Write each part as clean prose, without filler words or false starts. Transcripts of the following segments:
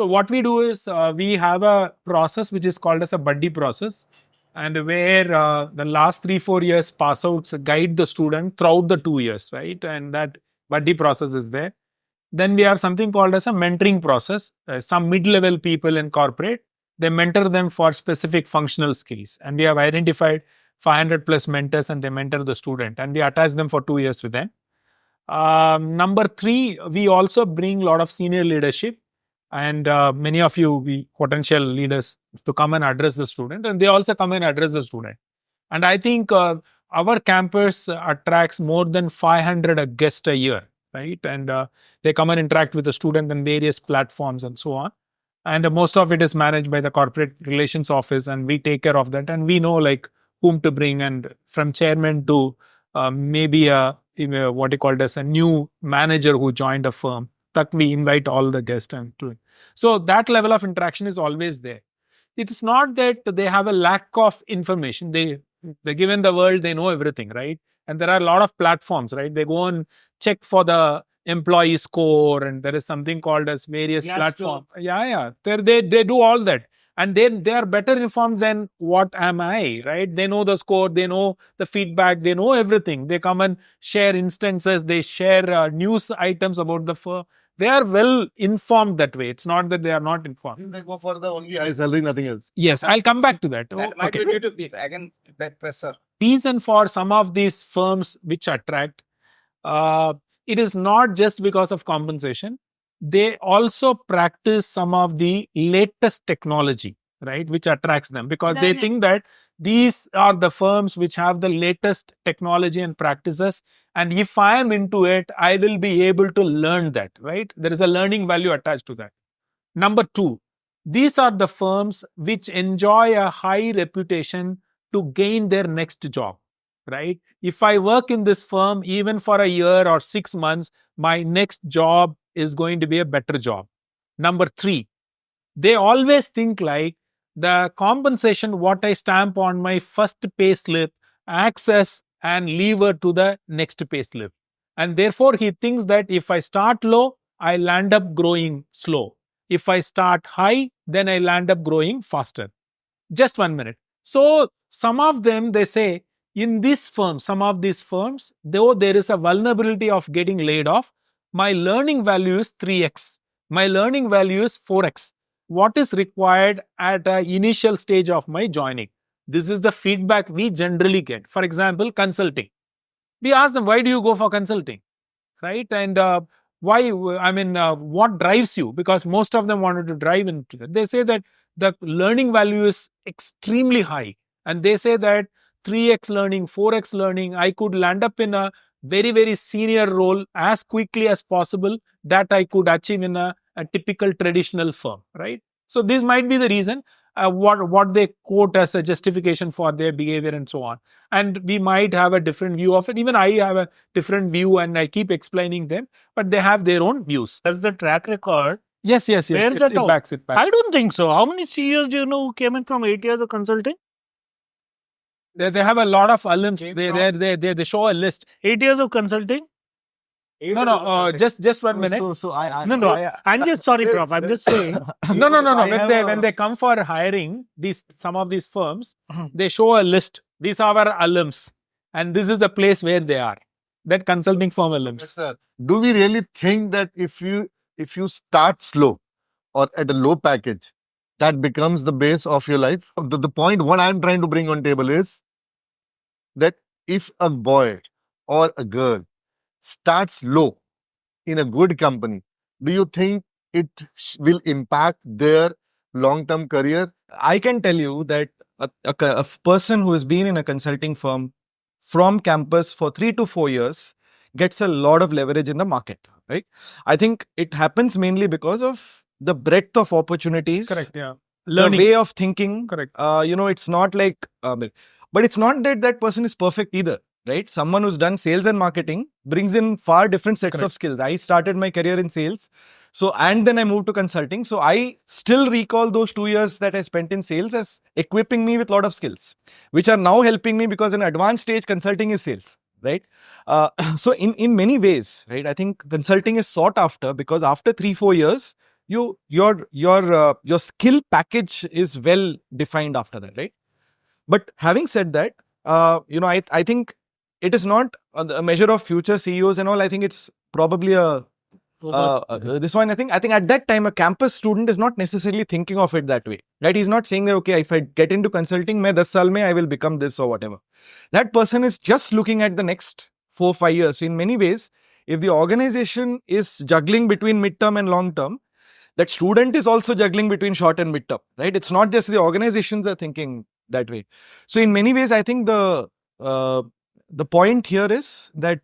So what we do is we have a process which is called as a buddy process, and where the last 3-4 years pass outs guide the student throughout the 2 years, right? And that buddy process is there. Then we have something called as a mentoring process. Some mid-level people in corporate, they mentor them for specific functional skills, and we have identified 500 plus mentors, and they mentor the student, and we attach them for 2 years with them. Number three, we also bring a lot of senior leadership, and many of you, we potential leaders, to come and address the student, and they also come and address the student. And I think our campus attracts more than 500 guests a year, right? And they come and interact with the student on various platforms and so on. And most of it is managed by the corporate relations office, and we take care of that. And we know like whom to bring, and from chairman to maybe what you called as a new manager who joined a firm. That we invite all the guests and to it. So that level of interaction is always there. It is not that they have a lack of information. They given the world, they know everything, right? And there are a lot of platforms, right? They go and check for the employee score, and there is something called as various platforms. Yeah. They do all that. And they are better informed than what am I, right? They know the score, they know the feedback, they know everything. They come and share instances, they share news items about the firm. They are well informed that way. It's not that they are not informed. They go for the only high salary, nothing else. Yes, I'll come back to that. That might be due to again that pressure. Reason for some of these firms which attract, it is not just because of compensation. They also practice some of the latest technology, right, which attracts them, because they think that these are the firms which have the latest technology and practices, and if I am into it, I will be able to learn that, right? There is a learning value attached to that. Number two, these are the firms which enjoy a high reputation to gain their next job, right? If I work in this firm even for a year or 6 months, my next job is going to be a better job. Number three, they always think like the compensation what I stamp on my first pay slip acts as an lever to the next pay slip. And therefore he thinks that if I start low, I'll end up growing slow. If I start high, then I'll end up growing faster. Just 1 minute. So some of them, they say, in this firm, some of these firms, though there is a vulnerability of getting laid off, my learning value is 3x. My learning value is 4x. What is required at an initial stage of my joining? This is the feedback we generally get. For example, consulting. We ask them, why do you go for consulting? Right? And what drives you? Because most of them wanted to drive into that. They say that the learning value is extremely high. And they say that 3x learning, 4x learning, I could land up in a very, very senior role as quickly as possible that I could achieve in a typical traditional firm, right? So this might be the reason what they quote as a justification for their behavior and so on. And we might have a different view of it. Even I have a different view, and I keep explaining them, but they have their own views. That's the track record. Yes. It backs. It backs. I don't think so. How many CEOs do you know who came in from 8 years of consulting? They have a lot of alums. They show a list. 8 years of consulting? No. Just 1 minute. I'm just sorry, Prof. I'm just saying. No. When they come for hiring, some of these firms, they show a list. These are our alums, and this is the place where they are. That consulting firm alums. Yes, sir. Do we really think that if you start slow or at a low package, that becomes the base of your life? The point what I'm trying to bring on table is that if a boy or a girl starts low in a good company, do you think it will impact their long-term career? I can tell you that a person who has been in a consulting firm from campus for 3 to 4 years gets a lot of leverage in the market, right? I think it happens mainly because of the breadth of opportunities. Correct, yeah. Learning. The way of thinking. Correct. It's not like, but it's not that person is perfect either, right? Someone who's done sales and marketing brings in far different sets of skills. I started my career in sales. And then I moved to consulting. So I still recall those 2 years that I spent in sales as equipping me with a lot of skills, which are now helping me because in advanced stage, consulting is sales, right? So in many ways, right, I think consulting is sought after because after 3-4 years, your skill package is well defined after that, right? But having said that, I think it is not a measure of future CEOs and all. I think it's probably this one. I think at that time a campus student is not necessarily thinking of it that way, right? He's not saying that, okay, if I get into consulting, मैं 10 साल में I will become this or whatever. That person is just looking at the next 4-5 years. So in many ways, if the organization is juggling between midterm and long term, that student is also juggling between short and midterm, right? It's not just the organizations are thinking that way. So in many ways, I think the point here is that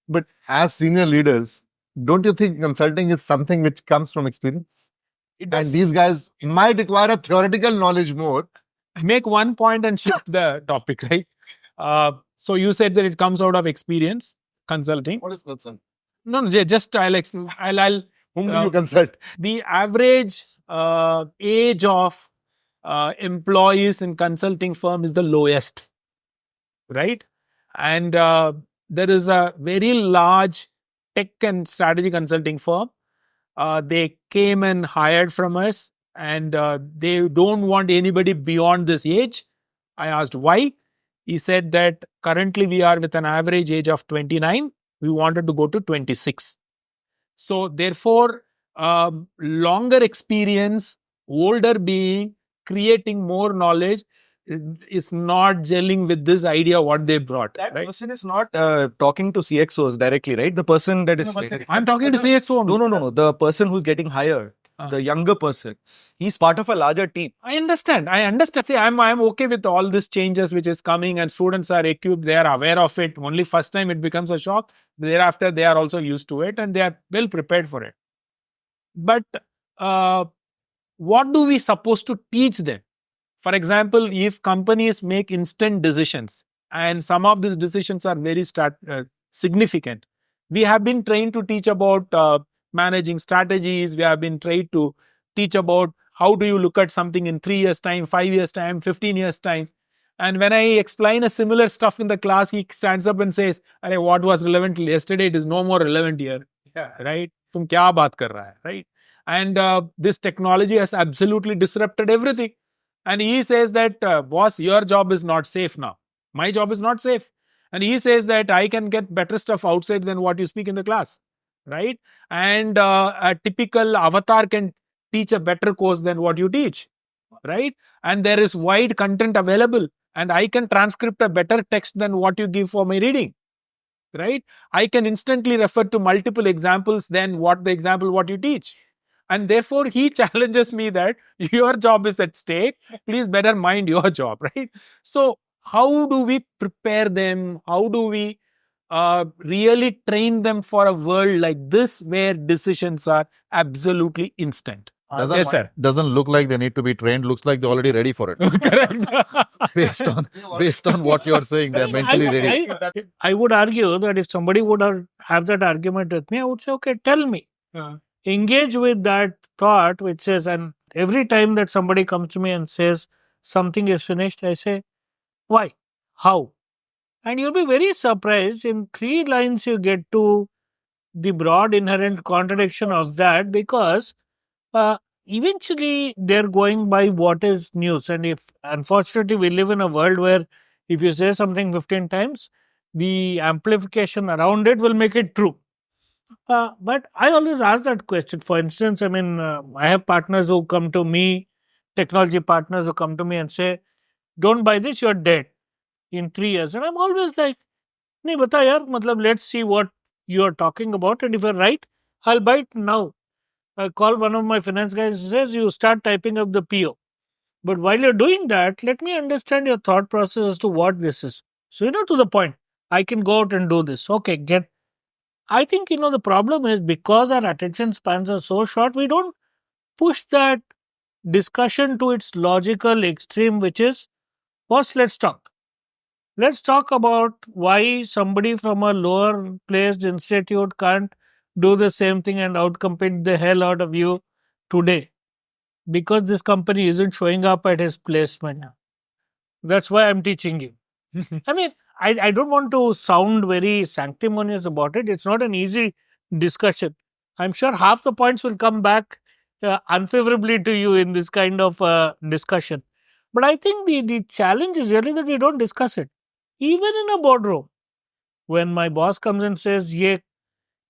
But as senior leaders, don't you think consulting is something which comes from experience? it And these guys might require a theoretical knowledge more. Make one point and shift the topic, right? So you said that it comes out of experience, consulting. What is concern? No, just I'll Whom do you consult? the average age of employees in consulting firm is the lowest, right? And there is a very large tech and strategy consulting firm. They came and hired from us, and they don't want anybody beyond this age. I asked why. He said that currently we are with an average age of 29. We wanted to go to 26. So therefore, longer experience, older being, creating more knowledge is not gelling with this idea what they brought. that Right? person is not talking to CXOs directly, right? The person that is I'm talking to CXO. no. The person who's getting hired, the younger person, he's part of a larger team. I understand. See, I'm okay with all these changes which is coming, and students are equipped. They are aware of it. Only first time it becomes a shock. Thereafter, they are also used to it and they are well prepared for it. But what do we supposed to teach them? For example, if companies make instant decisions, and some of these decisions are very significant, we have been trained to teach about managing strategies. We have been trained to teach about how do you look at something in 3 years time, 5 years time, 15 years time. And when I explain a similar stuff in the class, he stands up and says, "Arey, what was relevant yesterday, it is no more relevant here." Yeah. Right? Tum kya baat kar raha hai, right? And this technology has absolutely disrupted everything. And he says that, boss, your job is not safe now. My job is not safe. And he says that I can get better stuff outside than what you speak in the class. Right? And a typical avatar can teach a better course than what you teach. Right? And there is wide content available. And I can transcript a better text than what you give for my reading. Right? I can instantly refer to multiple examples than what you teach. And therefore, he challenges me that your job is at stake. Please better mind your job, right? So, how do we prepare them? How do we really train them for a world like this where decisions are absolutely instant? Yes, sir. Doesn't look like they need to be trained. Looks like they're already ready for it. Correct. based on what you're saying, they're mentally ready. I would argue that if somebody would have that argument with me, I would say, okay, tell me. Engage with that thought which says, and every time that somebody comes to me and says something is finished, I say, why? How? And you'll be very surprised. In 3 lines, you get to the broad inherent contradiction of that, because eventually they're going by what is news. And if, unfortunately, we live in a world where if you say something 15 times, the amplification around it will make it true. But I always ask that question. For instance, I have partners who come to me, technology partners who come to me and say, don't buy this, you're dead in 3 years. And I'm always like, nahi bata yaar, matlab, let's see what you're talking about. And if you're right, I'll buy it now. I call one of my finance guys and says, you start typing up the PO. But while you're doing that, let me understand your thought process as to what this is. So, to the point, I can go out and do this. Okay, I think, the problem is because our attention spans are so short, we don't push that discussion to its logical extreme, which is, first, let's talk. Let's talk about why somebody from a lower placed institute can't do the same thing and outcompete the hell out of you today. Because this company isn't showing up at his placement. That's why I'm teaching you. I don't want to sound very sanctimonious about it. It's not an easy discussion. I'm sure half the points will come back unfavorably to you in this kind of discussion. But I think the challenge is really that we don't discuss it. Even in a boardroom, when my boss comes and says, "Ye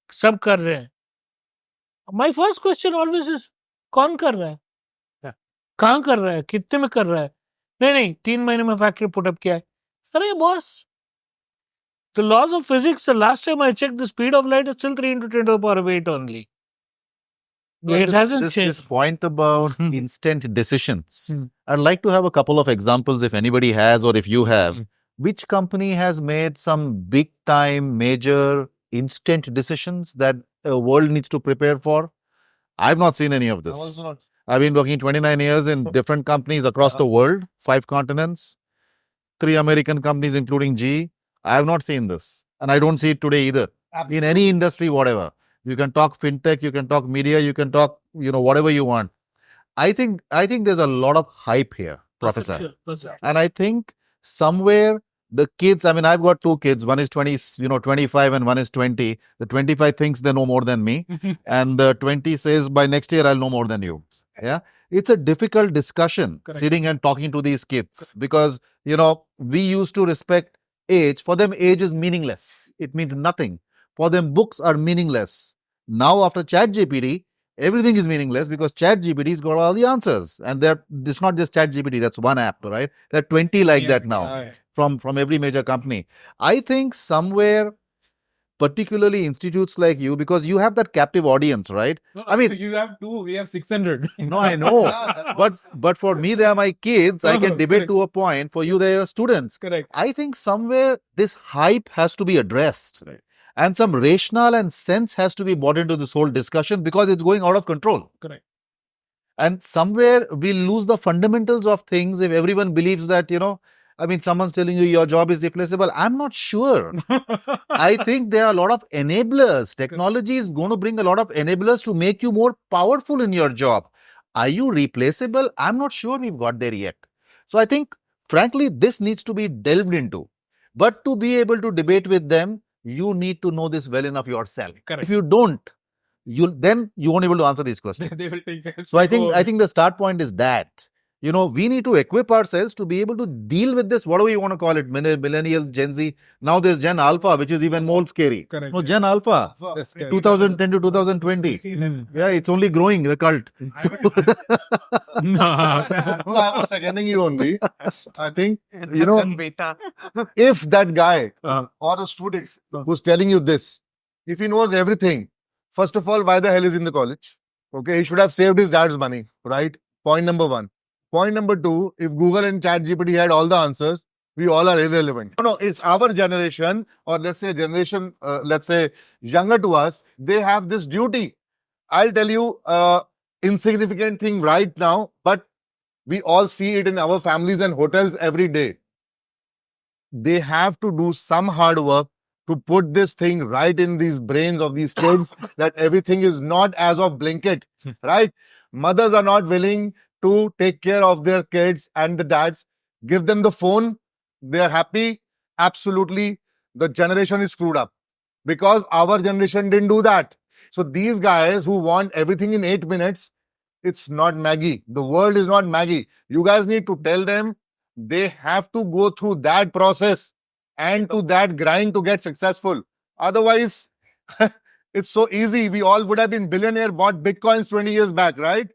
sab kar rahe hain," my first question always is, "कौन कर रहा है? Yeah. कहाँ कर रहा है? कितने में कर रहा है? नहीं नहीं 3 महीने में फैक्ट्री पुटअप किया है." अरे boss, the laws of physics, the last time I checked, the speed of light is still 3 into 10 to the power of 8 only. It hasn't This changed. point about instant decisions. Hmm. I'd like to have a couple of examples if anybody has or if you have. Hmm. Which company has made some big time, major, instant decisions that a world needs to prepare for? I've not seen any of this. I've been working 29 years in different companies across the world, 5 continents, 3 American companies, including GE. I have not seen this. And I don't see it today either. In any industry, whatever. You can talk fintech, you can talk media, you can talk, whatever you want. I think there's a lot of hype here, Professor. And I think somewhere the kids, I mean, I've got 2 kids. One is 25 and one is 20. The 25 thinks they know more than me. And the 20 says, by next year, I'll know more than you. Yeah. It's a difficult discussion sitting and talking to these kids because, we used to respect age. For them, age is meaningless. It means nothing. For them, books are meaningless. Now, after ChatGPT, everything is meaningless because ChatGPT's got all the answers. And it's not just ChatGPT, that's one app, right? There are 20 like that now from every major company. I think somewhere, particularly institutes like you, because you have that captive audience, right? No, I mean, you have 2, we have 600. no, I know. but for me, they are my kids. I can debate to a point. For you, they are your students. Correct. I think somewhere this hype has to be addressed. Right. And some rationale and sense has to be brought into this whole discussion because it's going out of control. Correct. And somewhere we lose the fundamentals of things if everyone believes that, someone's telling you your job is replaceable. I'm not sure. I think there are a lot of enablers. Technology is going to bring a lot of enablers to make you more powerful in your job. Are you replaceable? I'm not sure we've got there yet. So I think, frankly, this needs to be delved into. But to be able to debate with them, you need to know this well enough yourself. Correct. If you don't, then you won't be able to answer these questions. They will take it. So I think the start point is that. We need to equip ourselves to be able to deal with this, whatever you want to call it, millennials, Gen Z. Now there's Gen Alpha, which is even more scary. Correct. No, Gen Alpha, That's scary. 2010 to 2020. Yeah, it's only growing, the cult. No. I was seconding you only. I think, if that guy or a student who's telling you this, if he knows everything, first of all, why the hell is he in the college? Okay, he should have saved his dad's money, right? Point number 1. Point number 2, if Google and ChatGPT had all the answers, we all are irrelevant. No, it's our generation, or let's say generation, younger to us, they have this duty. I'll tell you insignificant thing right now, but we all see it in our families and hotels every day. They have to do some hard work to put this thing right in these brains of these kids that everything is not as of Blinkit, right? Mothers are not willing to take care of their kids and the dads. Give them the phone. They are happy. Absolutely. The generation is screwed up because our generation didn't do that. So these guys who want everything in 8 minutes, it's not Maggie. The world is not Maggie. You guys need to tell them they have to go through that process and to that grind to get successful. Otherwise, it's so easy. We all would have been billionaire, bought Bitcoins 20 years back, right?